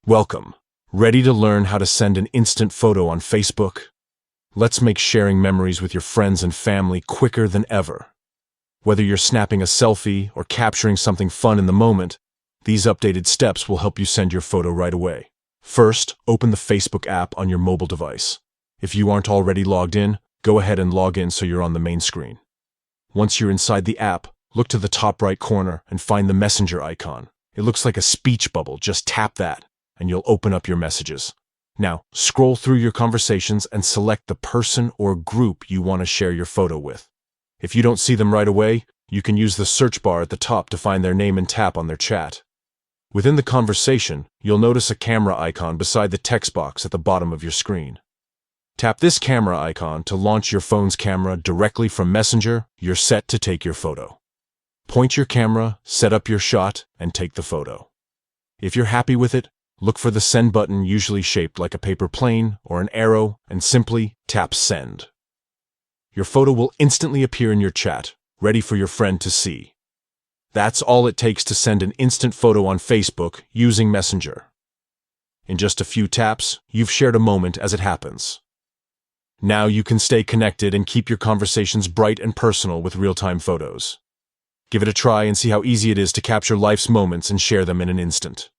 Welcome. Ready to learn how to send an instant photo on Facebook? Let's make sharing memories with your friends and family quicker than ever. Whether you're snapping a selfie or capturing something fun in the moment, these updated steps will help you send your photo right away. First, open the Facebook app on your mobile device. If you aren't already logged in, go ahead and log in so you're on the main screen. Once you're inside the app, look to the top right corner and find the messenger icon. It looks like a speech bubble. Just tap that, and you'll open up your messages. Now, scroll through your conversations and select the person or group you want to share your photo with. If you don't see them right away, you can use the search bar at the top to find their name and tap on their chat. Within the conversation, you'll notice a camera icon beside the text box at the bottom of your screen. Tap this camera icon to launch your phone's camera directly from Messenger. You're set to take your photo. Point your camera, set up your shot, and take the photo. If you're happy with it, look for the send button, usually shaped like a paper plane or an arrow, and simply tap send. Your photo will instantly appear in your chat, ready for your friend to see. That's all it takes to send an instant photo on Facebook using Messenger. In just a few taps, you've shared a moment as it happens. Now you can stay connected and keep your conversations bright and personal with real-time photos. Give it a try and see how easy it is to capture life's moments and share them in an instant.